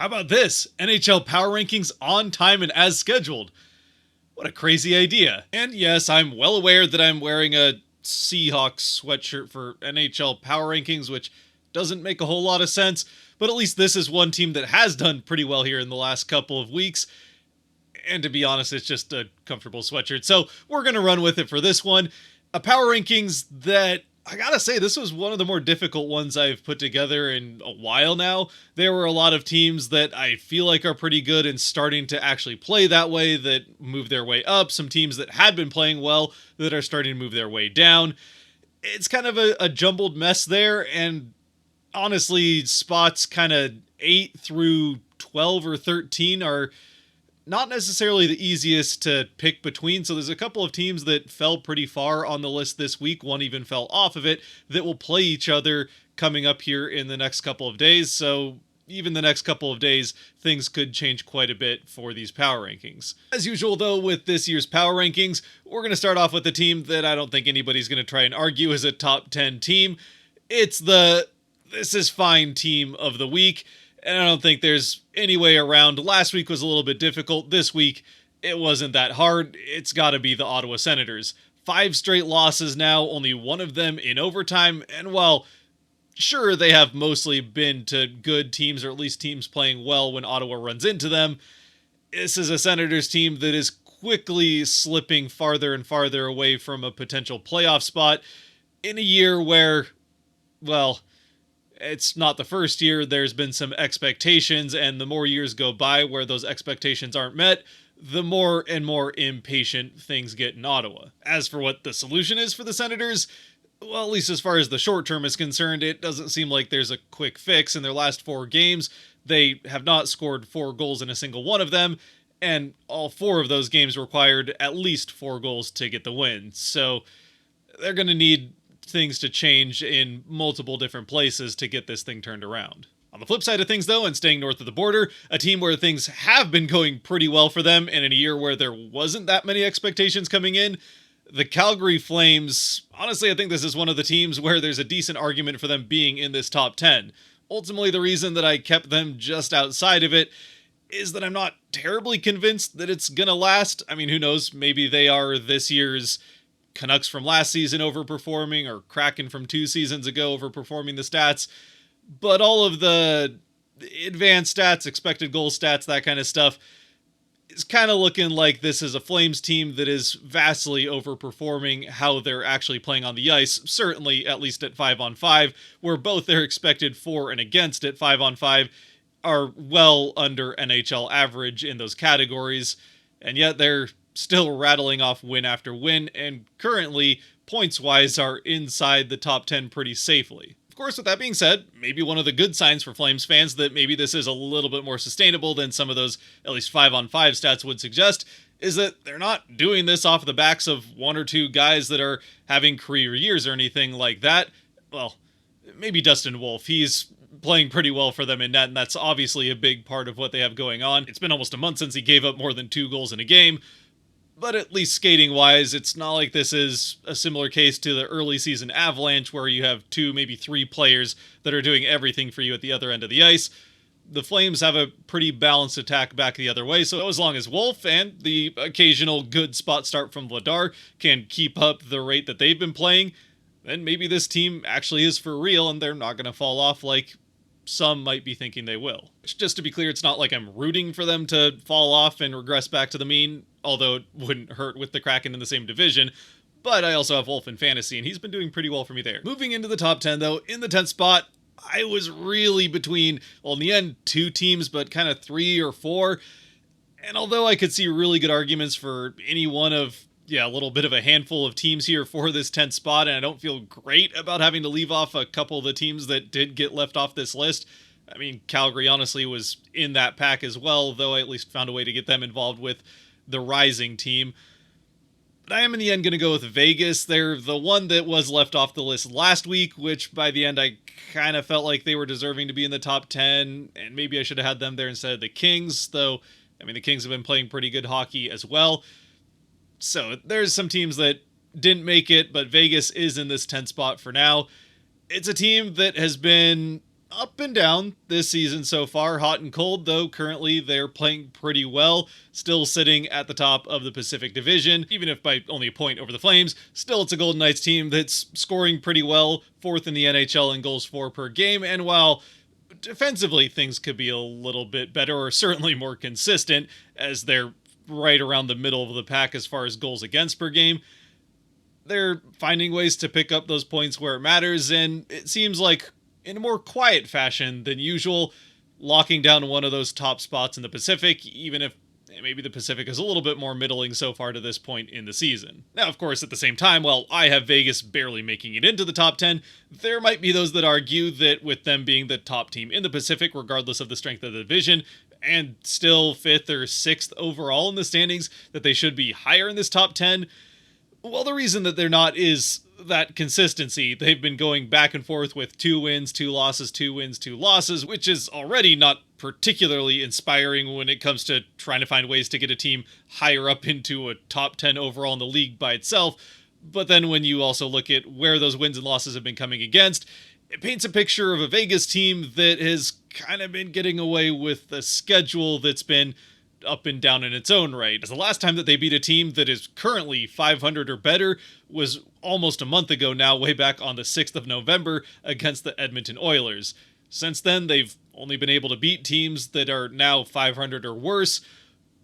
How about this? NHL Power Rankings on time and as scheduled. What a crazy idea. And yes, I'm well aware that I'm wearing a Seahawks sweatshirt for NHL Power Rankings, which doesn't make a whole lot of sense, but at least this is one team that has done pretty well here in the last couple of weeks. And to be honest, it's just a comfortable sweatshirt. So we're going to run with it for this one. A Power Rankings that I gotta say, this was one of the more difficult ones I've put together in a while now. There were a lot of teams that I feel like are pretty good and starting to actually play that way, that move their way up. Some teams that had been playing well that are starting to move their way down. It's kind of a jumbled mess there, and honestly, spots kind of 8 through 12 or 13 are not necessarily the easiest to pick between. So there's a couple of teams that fell pretty far on the list this week. One even fell off of it that will play each other coming up here in the next couple of days. So even the next couple of days, things could change quite a bit for these power rankings. As usual, though, with this year's power rankings, we're going to start off with a team that I don't think anybody's going to try and argue is a top 10 team. It's the This Is Fine team of the week. And I don't think there's any way around. Last week was a little bit difficult. This week, it wasn't that hard. It's got to be the Ottawa Senators. 5 straight losses now, only one of them in overtime. And while, sure, they have mostly been to good teams, or at least teams playing well when Ottawa runs into them, this is a Senators team that is quickly slipping farther and farther away from a potential playoff spot in a year where, well, it's not the first year. There's been some expectations, and the more years go by where those expectations aren't met, the more and more impatient things get in Ottawa. As for what the solution is for the Senators, well, at least as far as the short term is concerned, it doesn't seem like there's a quick fix. In their last 4 games, they have not scored 4 goals in a single one of them, and all 4 of those games required at least 4 goals to get the win. So they're going to need things to change in multiple different places to get this thing turned around. On the flip side of things, though, and staying north of the border, a team where things have been going pretty well for them, and in a year where there wasn't that many expectations coming in, the Calgary Flames. Honestly, I think this is one of the teams where there's a decent argument for them being in this top 10. Ultimately, the reason that I kept them just outside of it is that I'm not terribly convinced that it's gonna last. I mean, who knows? Maybe they are this year's Canucks from last season overperforming, or Kraken from 2 seasons ago overperforming the stats. But all of the advanced stats, expected goal stats, that kind of stuff, is kind of looking like this is a Flames team that is vastly overperforming how they're actually playing on the ice, certainly at least at 5-on-5, where both their expected for and against at 5-on-5 are well under NHL average in those categories, and yet they're still rattling off win after win, and currently, points-wise, are inside the top 10 pretty safely. Of course, with that being said, maybe one of the good signs for Flames fans that maybe this is a little bit more sustainable than some of those at least 5-on-5 stats would suggest is that they're not doing this off the backs of 1 or 2 guys that are having career years or anything like that. Well, maybe Dustin Wolf. He's playing pretty well for them in net, and that's obviously a big part of what they have going on. It's been almost a month since he gave up more than 2 goals in a game, but at least skating-wise, it's not like this is a similar case to the early season Avalanche where you have 2, maybe 3 players that are doing everything for you at the other end of the ice. The Flames have a pretty balanced attack back the other way, so as long as Wolf and the occasional good spot start from Vladar can keep up the rate that they've been playing, then maybe this team actually is for real and they're not going to fall off like some might be thinking they will. Just to be clear, it's not like I'm rooting for them to fall off and regress back to the mean, although it wouldn't hurt with the Kraken in the same division. But I also have Wolf in fantasy, and he's been doing pretty well for me there. Moving into the top 10, though, in the 10th spot, I was really between, well, in the end, 2 teams, but kind of 3 or 4. And although I could see really good arguments for any one of, a little bit of a handful of teams here for this 10th spot, and I don't feel great about having to leave off a couple of the teams that did get left off this list. I mean, Calgary honestly was in that pack as well, though I at least found a way to get them involved with the rising team. But I am in the end going to go with Vegas. They're the one that was left off the list last week, which by the end I kind of felt like they were deserving to be in the top 10, and maybe I should have had them there instead of the Kings, though, I mean, the Kings have been playing pretty good hockey as well. So there's some teams that didn't make it, but Vegas is in this 10th spot for now. It's a team that has been up and down this season so far, hot and cold, though currently they're playing pretty well, still sitting at the top of the Pacific Division, even if by only a point over the Flames. Still, it's a Golden Knights team that's scoring pretty well, fourth in the NHL in goals for per game, and while defensively things could be a little bit better, or certainly more consistent, as they're right around the middle of the pack as far as goals against per game, they're finding ways to pick up those points where it matters, and it seems like in a more quiet fashion than usual, locking down one of those top spots in the Pacific, even if maybe the Pacific is a little bit more middling so far to this point in the season. Now, of course, at the same time, while I have Vegas barely making it into the top 10, there might be those that argue that with them being the top team in the Pacific, regardless of the strength of the division, and still 5th or 6th overall in the standings, that they should be higher in this top 10. Well, the reason that they're not is that consistency. They've been going back and forth with 2 wins, 2 losses, 2 wins, 2 losses, which is already not particularly inspiring when it comes to trying to find ways to get a team higher up into a top 10 overall in the league by itself. But then when you also look at where those wins and losses have been coming against, it paints a picture of a Vegas team that has kind of been getting away with a schedule that's been up and down in its own right. As the last time that they beat a team that is currently 500 or better was almost a month ago now, way back on the 6th of November against the Edmonton Oilers. Since then, they've only been able to beat teams that are now 500 or worse,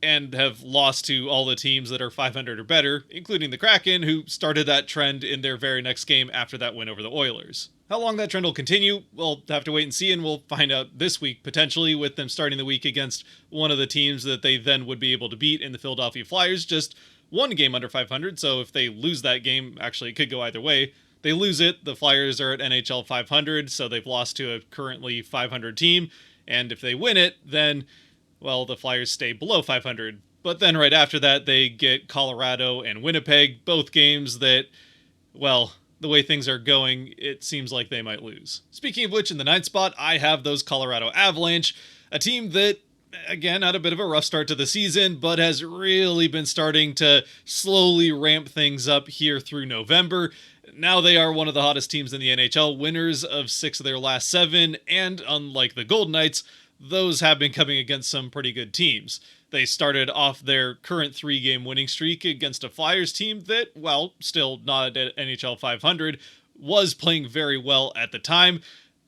and have lost to all the teams that are 500 or better, including the Kraken, who started that trend in their very next game after that win over the Oilers. How long that trend will continue, we'll have to wait and see, and we'll find out this week, potentially, with them starting the week against one of the teams that they then would be able to beat in the Philadelphia Flyers, just one game under 500, so if they lose that game, actually, it could go either way. They lose it, the Flyers are at NHL 500, so they've lost to a currently 500 team, and if they win it, then, well, the Flyers stay below 500. But then right after that, they get Colorado and Winnipeg, both games that, well, the way things are going, it seems like they might lose. Speaking of which, in the 9th spot, I have those Colorado Avalanche, a team that, again, had a bit of a rough start to the season, but has really been starting to slowly ramp things up here through November. Now they are one of the hottest teams in the NHL, winners of 6 of their last 7, and unlike the Golden Knights, those have been coming against some pretty good teams. They started off their current 3-game winning streak against a Flyers team that, well, still not at NHL 500, was playing very well at the time,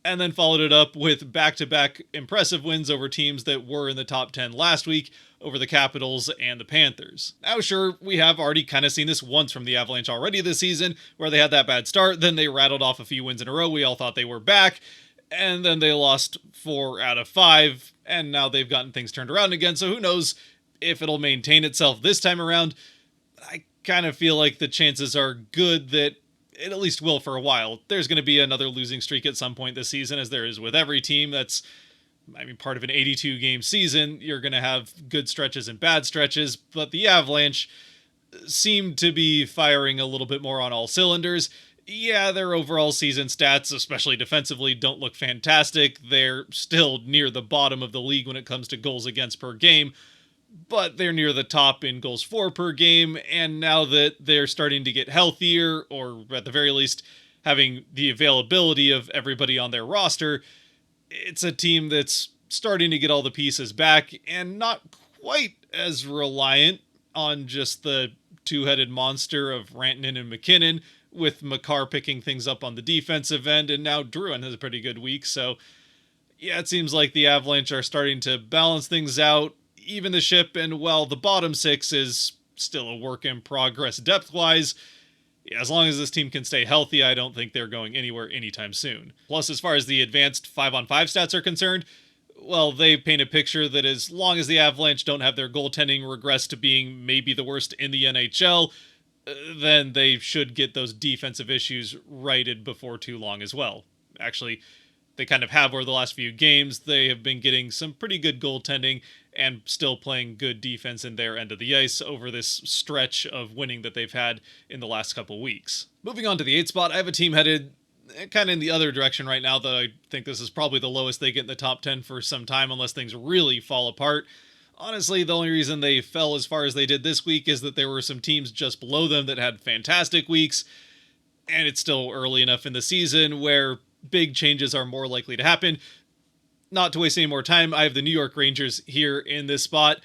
and then followed it up with back-to-back impressive wins over teams that were in the top 10 last week, over the Capitals and the Panthers. Now, sure, we have already kind of seen this once from the Avalanche already this season, where they had that bad start, then they rattled off a few wins in a row, we all thought they were back, and then they lost 4 out of 5, and now they've gotten things turned around again, so who knows if it'll maintain itself this time around. I kind of feel like the chances are good that it at least will for a while. There's going to be another losing streak at some point this season, as there is with every team that's, part of an 82-game season. You're going to have good stretches and bad stretches, but the Avalanche seem to be firing a little bit more on all cylinders. Yeah, their overall season stats, especially defensively, don't look fantastic. They're still near the bottom of the league when it comes to goals against per game, but they're near the top in goals for per game, and now that they're starting to get healthier, or at the very least having the availability of everybody on their roster, it's a team that's starting to get all the pieces back and not quite as reliant on just the two-headed monster of Rantanen and McKinnon, with Makar picking things up on the defensive end, and now Drouin has a pretty good week. So yeah, it seems like the Avalanche are starting to balance things out, even the ship, and while the bottom 6 is still a work in progress depth-wise, as long as this team can stay healthy, I don't think they're going anywhere anytime soon. Plus, as far as the advanced 5-on-5 stats are concerned, well, they paint a picture that as long as the Avalanche don't have their goaltending regress to being maybe the worst in the NHL, then they should get those defensive issues righted before too long as well. Actually, they kind of have over the last few games. They have been getting some pretty good goaltending and still playing good defense in their end of the ice over this stretch of winning that they've had in the last couple weeks. Moving on to the 8th spot, I have a team headed kind of in the other direction right now that I think this is probably the lowest they get in the top 10 for some time unless things really fall apart. Honestly, the only reason they fell as far as they did this week is that there were some teams just below them that had fantastic weeks, and it's still early enough in the season where big changes are more likely to happen. Not to waste any more time, I have the New York Rangers here in this spot.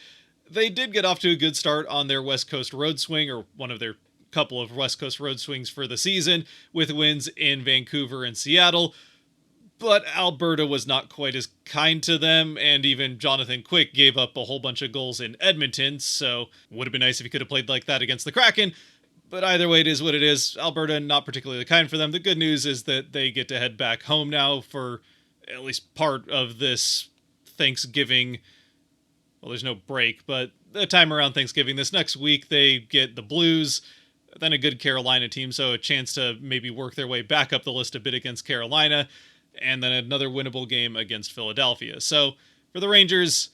They did get off to a good start on their West Coast road swing, or one of their couple of West Coast road swings for the season, with wins in Vancouver and Seattle. But Alberta was not quite as kind to them, and even Jonathan Quick gave up a whole bunch of goals in Edmonton, so would have been nice if he could have played like that against the Kraken. But either way, it is what it is. Alberta, not particularly kind for them. The good news is that they get to head back home now for at least part of this Thanksgiving. Well, there's no break, but the time around Thanksgiving, this next week, they get the Blues, then a good Carolina team, so a chance to maybe work their way back up the list a bit against Carolina, and then another winnable game against Philadelphia. So for the Rangers,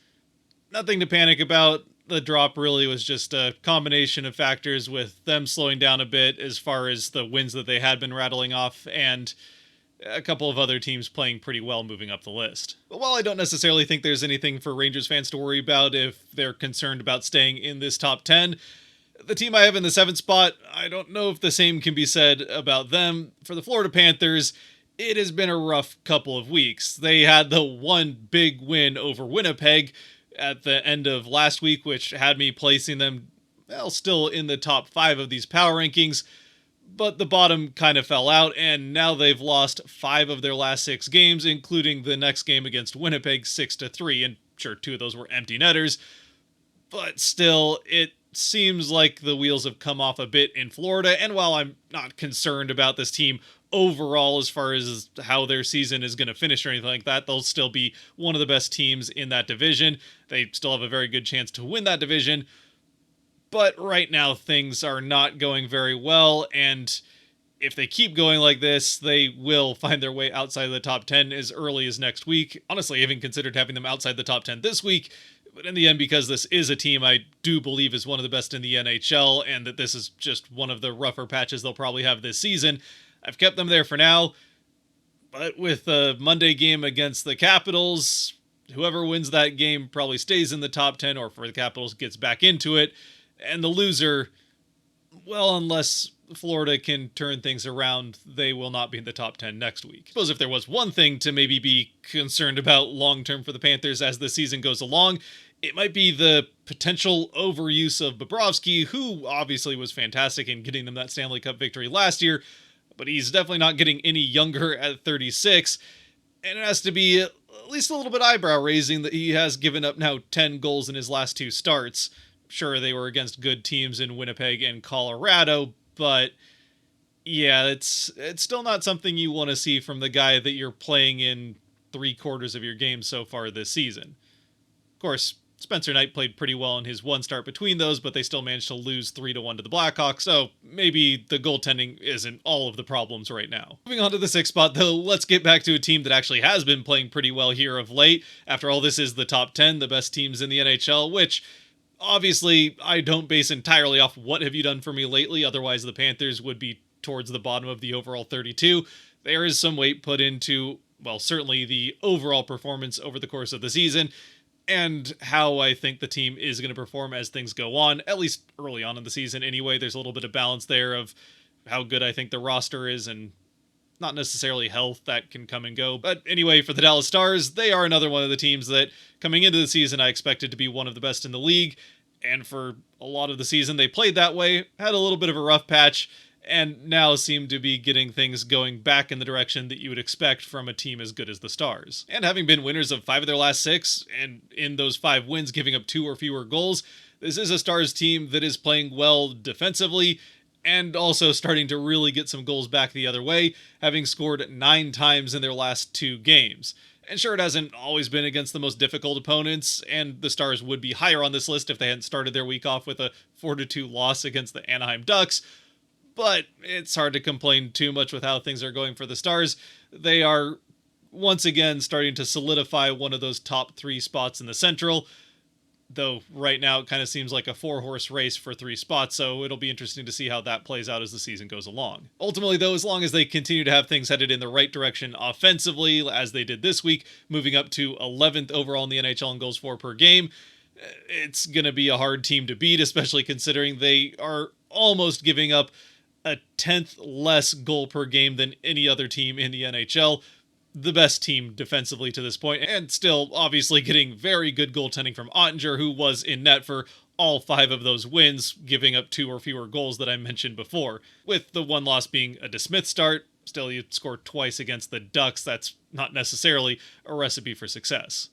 nothing to panic about. The drop really was just a combination of factors, with them slowing down a bit as far as the wins that they had been rattling off, and a couple of other teams playing pretty well moving up the list. But while I don't necessarily think there's anything for Rangers fans to worry about if they're concerned about staying in this top 10, the team I have in the 7th spot, I don't know if the same can be said about them. For the Florida Panthers, it has been a rough couple of weeks. They had the one big win over Winnipeg at the end of last week, which had me placing them, well, still in the top 5 of these power rankings. But the bottom kind of fell out, and now they've lost 5 of their last 6 games, including the next game against Winnipeg 6-3, and sure, 2 of those were empty netters. But still, it seems like the wheels have come off a bit in Florida, and while I'm not concerned about this team overall as far as how their season is going to finish or anything like that, they'll still be one of the best teams in that division. They still have a very good chance to win that division. But right now, things are not going very well, and if they keep going like this, they will find their way outside of the top 10 as early as next week. Honestly, I even considered having them outside the top 10 this week, but in the end, because this is a team I do believe is one of the best in the NHL, and that this is just one of the rougher patches they'll probably have this season, I've kept them there for now. But with the Monday game against the Capitals, whoever wins that game probably stays in the top 10, or for the Capitals gets back into it. And the loser, well, unless Florida can turn things around, they will not be in the top 10 next week. I suppose if there was one thing to maybe be concerned about long-term for the Panthers as the season goes along, it might be the potential overuse of Bobrovsky, who obviously was fantastic in getting them that Stanley Cup victory last year, but he's definitely not getting any younger at 36, and it has to be at least a little bit eyebrow-raising that he has given up now 10 goals in his last 2 starts. Sure, they were against good teams in Winnipeg and Colorado, but yeah, it's still not something you want to see from the guy that you're playing in 3/4 of your games so far this season. Of course, Spencer Knight played pretty well in his one start between those, but they still managed to lose 3-1 to the Blackhawks, so maybe the goaltending isn't all of the problems right now. Moving on to the 6th spot, though, let's get back to a team that actually has been playing pretty well here of late. After all, this is the top 10, the best teams in the NHL, which obviously, I don't base entirely off what have you done for me lately, otherwise the Panthers would be towards the bottom of the overall 32. There is some weight put into, well, certainly the overall performance over the course of the season, and how I think the team is going to perform as things go on, at least early on in the season anyway. There's a little bit of balance there of how good I think the roster is, and not necessarily health, that can come and go. But anyway, for the Dallas Stars, they are another one of the teams that, coming into the season, I expected to be one of the best in the league. And for a lot of the season, they played that way, had a little bit of a rough patch, and now seem to be getting things going back in the direction that you would expect from a team as good as the Stars. And having been winners of 5 of their last 6, and in those 5 wins giving up 2 or fewer goals, this is a Stars team that is playing well defensively, and also starting to really get some goals back the other way, having scored 9 times in their last 2 games. And sure, it hasn't always been against the most difficult opponents, and the Stars would be higher on this list if they hadn't started their week off with a 4-2 loss against the Anaheim Ducks, but it's hard to complain too much with how things are going for the Stars. They are once again starting to solidify one of those top 3 spots in the Central, though right now it kind of seems like a 4-horse race for 3 spots, so it'll be interesting to see how that plays out as the season goes along. Ultimately, though, as long as they continue to have things headed in the right direction offensively, as they did this week, moving up to 11th overall in the NHL in goals for per game, it's going to be a hard team to beat, especially considering they are almost giving up a 10th less goal per game than any other team in the NHL. The best team defensively to this point, and still obviously getting very good goaltending from Ottinger, who was in net for all 5 of those wins, giving up 2 or fewer goals that I mentioned before. With the one loss being a DeSmith start, still you scored twice against the Ducks. That's not necessarily a recipe for success.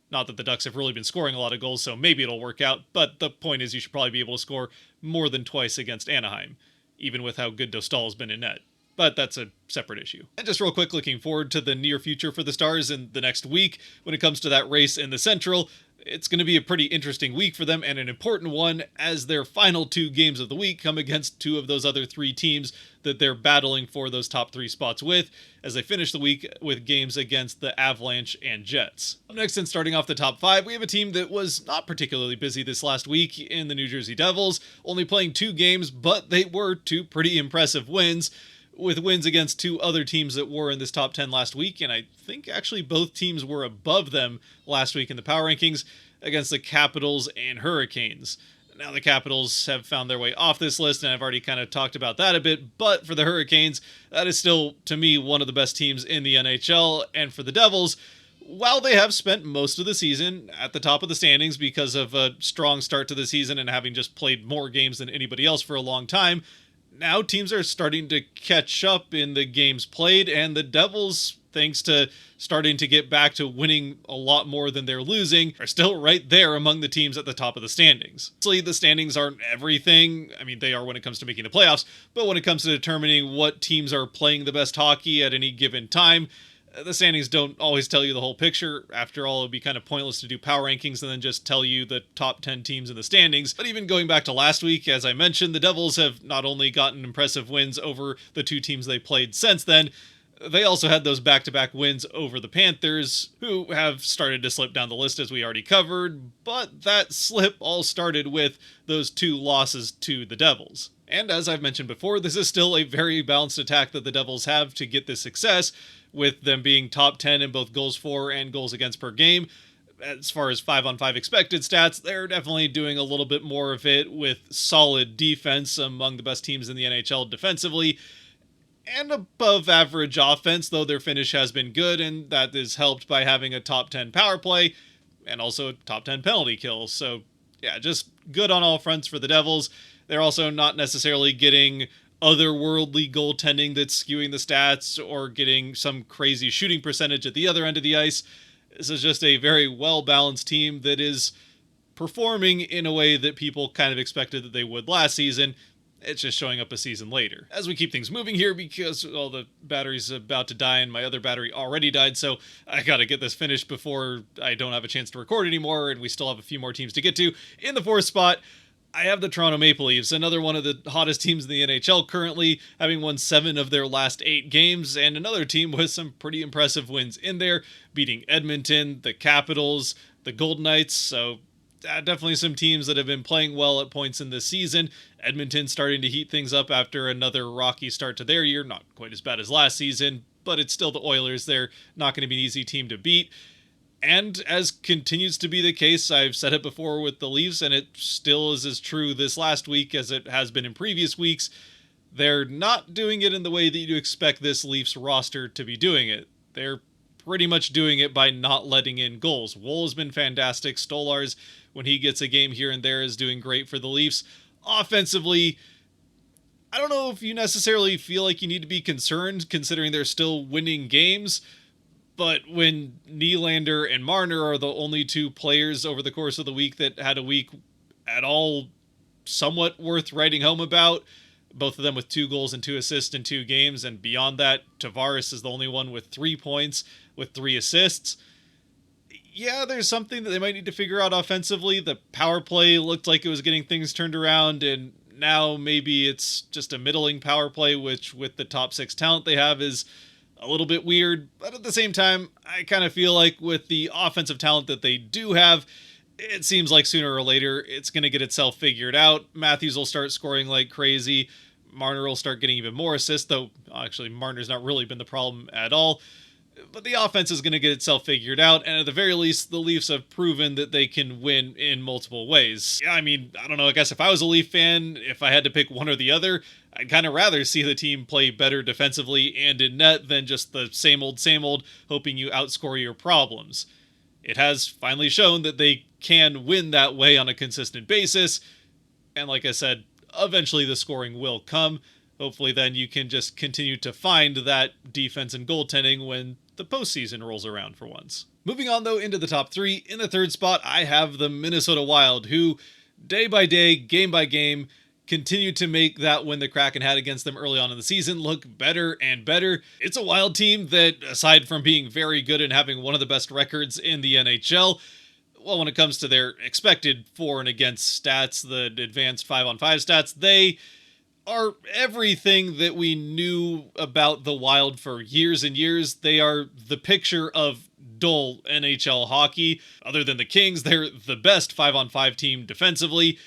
Not that the Ducks have really been scoring a lot of goals, so maybe it'll work out, but the point is you should probably be able to score more than twice against Anaheim, even with how good Dostal's been in net. But that's a separate issue. And just real quick, looking forward to the near future for the Stars in the next week when it comes to that race in the Central. It's going to be a pretty interesting week for them, and an important one, as their final 2 games of the week come against 2 of those other 3 teams that they're battling for those top 3 spots with, as they finish the week with games against the Avalanche and Jets. Next, and starting off the top 5, we have a team that was not particularly busy this last week in the New Jersey Devils, only playing 2 games, but they were 2 pretty impressive wins, with wins against 2 other teams that were in this top 10 last week, and I think actually both teams were above them last week in the Power Rankings, against the Capitals and Hurricanes. Now the Capitals have found their way off this list, and I've already kind of talked about that a bit, but for the Hurricanes, that is still, to me, one of the best teams in the NHL, and for the Devils, while they have spent most of the season at the top of the standings because of a strong start to the season and having just played more games than anybody else for a long time, now teams are starting to catch up in the games played, and the Devils, thanks to starting to get back to winning a lot more than they're losing, are still right there among the teams at the top of the standings. Obviously, the standings aren't everything. I mean, they are when it comes to making the playoffs, but when it comes to determining what teams are playing the best hockey at any given time, the standings don't always tell you the whole picture. After all, it would be kind of pointless to do power rankings and then just tell you the top 10 teams in the standings. But even going back to last week, as I mentioned, the Devils have not only gotten impressive wins over the 2 teams they played since then, they also had those back-to-back wins over the Panthers, who have started to slip down the list as we already covered, but that slip all started with those 2 losses to the Devils. And as I've mentioned before, this is still a very balanced attack that the Devils have to get this success, with them being top 10 in both goals for and goals against per game. As far as 5-on-5 expected stats, they're definitely doing a little bit more of it with solid defense, among the best teams in the NHL defensively, and above average offense, though their finish has been good, and that is helped by having a top 10 power play and also a top 10 penalty kill. So yeah, just good on all fronts for the Devils. They're also not necessarily getting otherworldly goaltending that's skewing the stats or getting some crazy shooting percentage at the other end of the ice. This is just a very well-balanced team that is performing in a way that people kind of expected that they would last season. It's just showing up a season later. As we keep things moving here, because all the battery's about to die and my other battery already died, so I gotta get this finished before I don't have a chance to record anymore, and we still have a few more teams to get to. In the 4th spot, I have the Toronto Maple Leafs, another one of the hottest teams in the NHL currently, having won 7 of their last 8 games, and another team with some pretty impressive wins in there, beating Edmonton, the Capitals, the Golden Knights, so definitely some teams that have been playing well at points in this season. Edmonton starting to heat things up after another rocky start to their year, not quite as bad as last season, but it's still the Oilers. They're not going to be an easy team to beat. And as continues to be the case, I've said it before with the Leafs, and it still is as true this last week as it has been in previous weeks, they're not doing it in the way that you expect this Leafs roster to be doing it. They're pretty much doing it by not letting in goals. Woll has been fantastic. Stolarz, when he gets a game here and there, is doing great for the Leafs. Offensively, I don't know if you necessarily feel like you need to be concerned, considering they're still winning games, but when Nylander and Marner are the only 2 players over the course of the week that had a week at all somewhat worth writing home about, both of them with 2 goals and 2 assists in 2 games, and beyond that, Tavares is the only one with 3 points with 3 assists. Yeah, there's something that they might need to figure out offensively. The power play looked like it was getting things turned around, and now maybe it's just a middling power play, which with the top 6 talent they have is a little bit weird. But at the same time, I kind of feel like with the offensive talent that they do have, it seems like sooner or later it's going to get itself figured out. Matthews will start scoring like crazy. Marner will start getting even more assists, though actually Marner's not really been the problem at all. But the offense is going to get itself figured out, and at the very least, the Leafs have proven that they can win in multiple ways. Yeah, I mean, I don't know, I guess if I was a Leaf fan, if I had to pick one or the other, I'd kind of rather see the team play better defensively and in net than just the same old, hoping you outscore your problems. It has finally shown that they can win that way on a consistent basis, and like I said, eventually the scoring will come. Hopefully then you can just continue to find that defense and goaltending when the postseason rolls around for once. Moving on though into the top three, in the third spot I have the Minnesota Wild, who day by day, game by game, continue to make that win the Kraken had against them early on in the season look better and better. It's a Wild team that, aside from being very good and having one of the best records in the NHL, well, when it comes to their expected for and against stats, the advanced 5-on-5 stats, they are everything that we knew about the Wild for years and years. They are the picture of dull NHL hockey. Other than the Kings, they're the best 5-on-5 team defensively,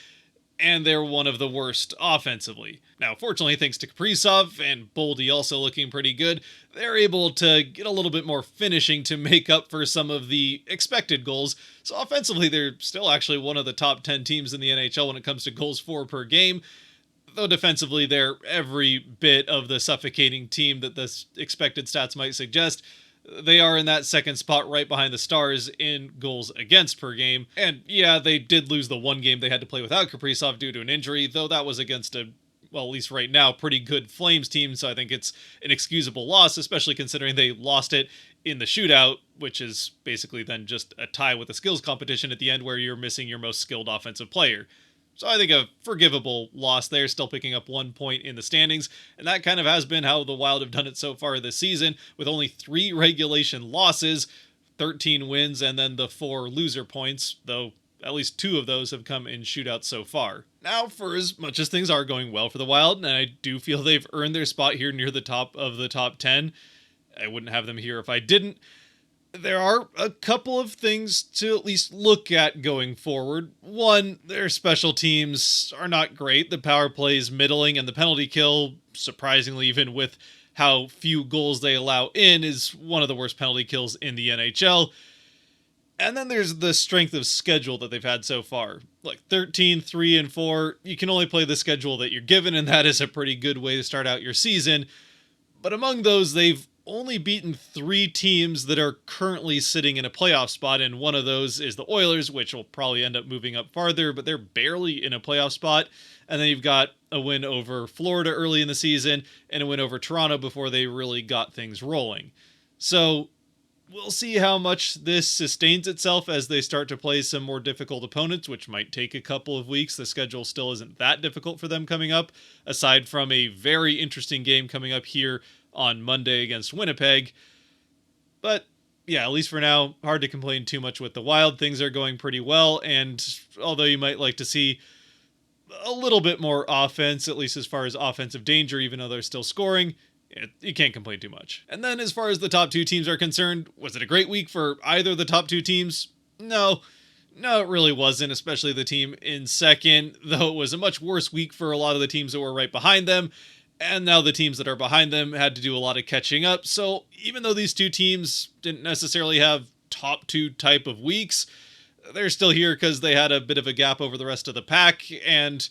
and they're one of the worst offensively. Now, fortunately, thanks to Kaprizov and Boldy also looking pretty good, they're able to get a little bit more finishing to make up for some of the expected goals. So offensively, they're still actually one of the top 10 teams in the NHL when it comes to goals for per game. Though defensively, they're every bit of the suffocating team that the expected stats might suggest. They are in that second spot right behind the Stars in goals against per game. And yeah, they did lose the one game they had to play without Kaprizov due to an injury, though that was against a, well, at least right now, pretty good Flames team, so I think it's an excusable loss, especially considering they lost it in the shootout, which is basically then just a tie with a skills competition at the end where you're missing your most skilled offensive player. So I think a forgivable loss there, still picking up 1 point in the standings, and that kind of has been how the Wild have done it so far this season, with only 3 regulation losses, 13 wins, and then the 4 loser points, though at least 2 of those have come in shootouts so far. Now, for as much as things are going well for the Wild, and I do feel they've earned their spot here near the top of the top 10, I wouldn't have them here if I didn't. There are a couple of things to at least look at going forward. One, their special teams are not great. The power play is middling, and the penalty kill, surprisingly, even with how few goals they allow in, is one of the worst penalty kills in the NHL. And then there's the strength of schedule that they've had so far. Like 13, 3, and 4, you can only play the schedule that you're given, and that is a pretty good way to start out your season. But among those, they've only beaten 3 teams that are currently sitting in a playoff spot, and one of those is the Oilers, which will probably end up moving up farther, but they're barely in a playoff spot. And then you've got a win over Florida early in the season, and a win over Toronto before they really got things rolling. So we'll see how much this sustains itself as they start to play some more difficult opponents, which might take a couple of weeks. The schedule still isn't that difficult for them coming up, aside from a very interesting game coming up here on Monday against Winnipeg. But yeah, at least for now, hard to complain too much with the Wild. Things are going pretty well, and although you might like to see a little bit more offense, at least as far as offensive danger, even though they're still scoring, you can't complain too much. And then as far as the top 2 teams are concerned, was it a great week for either of the top 2 teams? No, it really wasn't, especially the team in second, though it was a much worse week for a lot of the teams that were right behind them. And now the teams that are behind them had to do a lot of catching up. So even though these 2 teams didn't necessarily have top 2 type of weeks, they're still here because they had a bit of a gap over the rest of the pack, and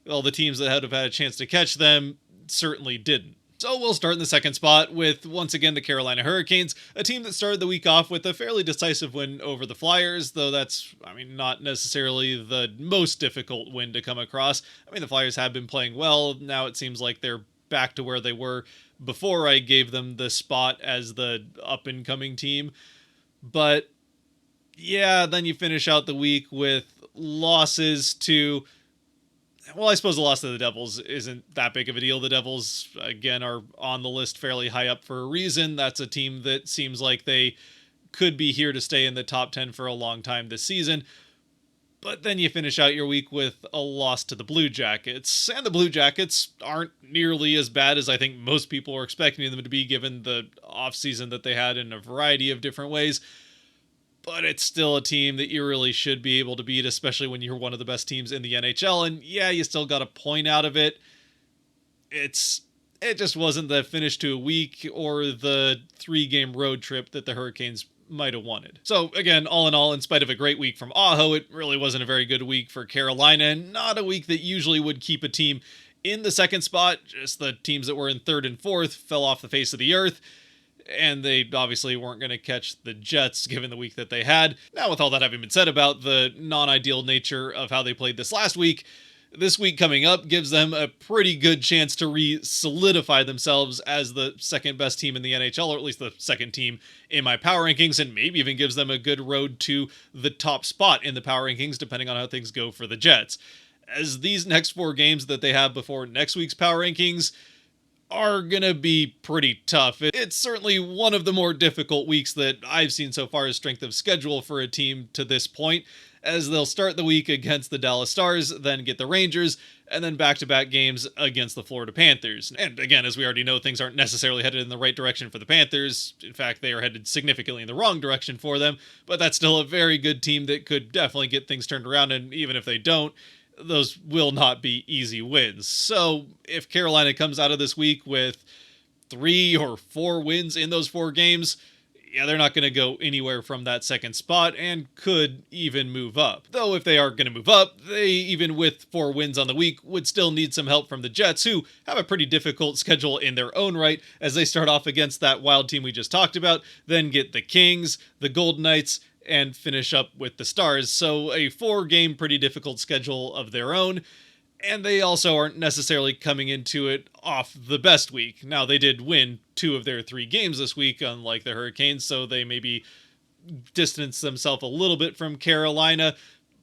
all the teams that have had a chance to catch them certainly didn't. So we'll start in the second spot with, once again, the Carolina Hurricanes, a team that started the week off with a fairly decisive win over the Flyers, though that's, not necessarily the most difficult win to come across. The Flyers have been playing well. Now it seems like they're back to where they were before I gave them the spot as the up-and-coming team. But yeah, then you finish out the week with losses to, well, I suppose the loss to the Devils isn't that big of a deal. The Devils, again, are on the list fairly high up for a reason. That's a team that seems like they could be here to stay in the top 10 for a long time this season. But then you finish out your week with a loss to the Blue Jackets. And the Blue Jackets aren't nearly as bad as I think most people are expecting them to be, given the offseason that they had in a variety of different ways. But it's still a team that you really should be able to beat, especially when you're one of the best teams in the NHL. And yeah, you still got a point out of it. It's it just wasn't the finish to a week or the 3-game road trip that the Hurricanes might have wanted. So again, all in all, in spite of a great week from Aho, it really wasn't a very good week for Carolina, and not a week that usually would keep a team in the second spot. Just the teams that were in third and fourth fell off the face of the earth, and they obviously weren't going to catch the Jets given the week that they had. Now, with all that having been said about the non-ideal nature of how they played this last week, this week coming up gives them a pretty good chance to re-solidify themselves as the second best team in the NHL, or at least the second team in my power rankings, and maybe even gives them a good road to the top spot in the power rankings, depending on how things go for the Jets. As these next 4 games that they have before next week's power rankings are gonna be pretty tough. It's certainly one of the more difficult weeks that I've seen so far as strength of schedule for a team to this point, as they'll start the week against the Dallas Stars, then get the Rangers, and then back-to-back games against the Florida Panthers. And again, as we already know, things aren't necessarily headed in the right direction for the Panthers. In fact, they are headed significantly in the wrong direction for them, but that's still a very good team that could definitely get things turned around, and even if they don't, those will not be easy wins. So if Carolina comes out of this week with 3 or 4 wins in those 4 games, yeah, they're not going to go anywhere from that second spot and could even move up. Though if they are going to move up, they, even with 4 wins on the week, would still need some help from the Jets, who have a pretty difficult schedule in their own right, as they start off against that Wild team we just talked about, then get the Kings, the Golden Knights, and finish up with the Stars. So a 4-game pretty difficult schedule of their own. And they also aren't necessarily coming into it off the best week. Now, they did win 2 of their 3 games this week, unlike the Hurricanes, so they maybe distance themselves a little bit from Carolina,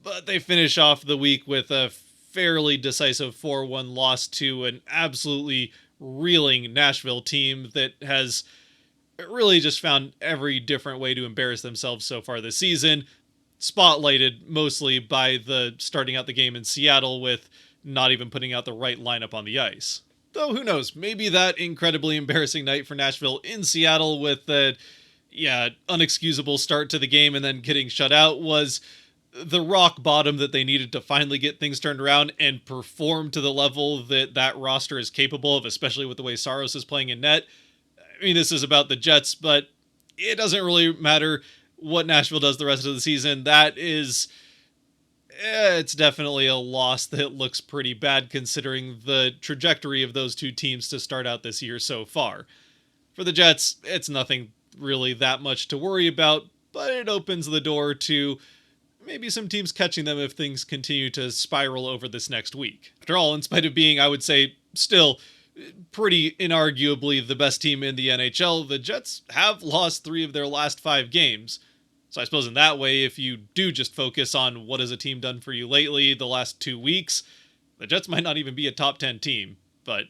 but they finish off the week with a fairly decisive 4-1 loss to an absolutely reeling Nashville team that has really just found every different way to embarrass themselves so far this season, spotlighted mostly by the starting out the game in Seattle with not even putting out the right lineup on the ice. Though, who knows, maybe that incredibly embarrassing night for Nashville in Seattle with the, unexcusable start to the game and then getting shut out was the rock bottom that they needed to finally get things turned around and perform to the level that that roster is capable of, especially with the way Saros is playing in net. I mean, this is about the Jets, but it doesn't really matter what Nashville does the rest of the season. That is... it's definitely a loss that looks pretty bad considering the trajectory of those 2 teams to start out this year so far. For the Jets, it's nothing really that much to worry about, but it opens the door to maybe some teams catching them if things continue to spiral over this next week. After all, in spite of being, I would say, still pretty inarguably the best team in the NHL, the Jets have lost 3 of their last 5 games. So I suppose in that way, if you do just focus on what has a team done for you lately the last 2 weeks, the Jets might not even be a top 10 team. But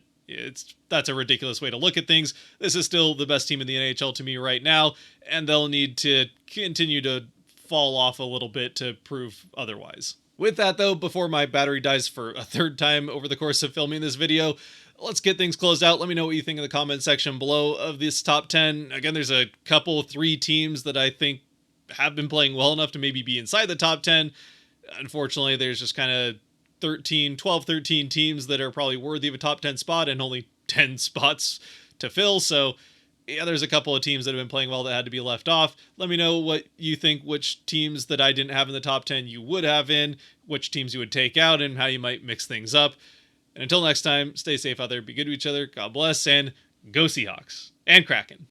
that's a ridiculous way to look at things. This is still the best team in the NHL to me right now, and they'll need to continue to fall off a little bit to prove otherwise. With that though, before my battery dies for a 3rd time over the course of filming this video, let's get things closed out. Let me know what you think in the comment section below of this top 10. Again, there's a couple, 3 teams that I think have been playing well enough to maybe be inside the top 10. Unfortunately, there's just kind of 13 teams that are probably worthy of a top 10 spot and only 10 spots to fill. So yeah, there's a couple of teams that have been playing well that had to be left off. Let me know what you think, which teams that I didn't have in the top 10 you would have in, which teams you would take out, and how you might mix things up. And until next time, stay safe out there, be good to each other, God bless, and go Seahawks. And Kraken.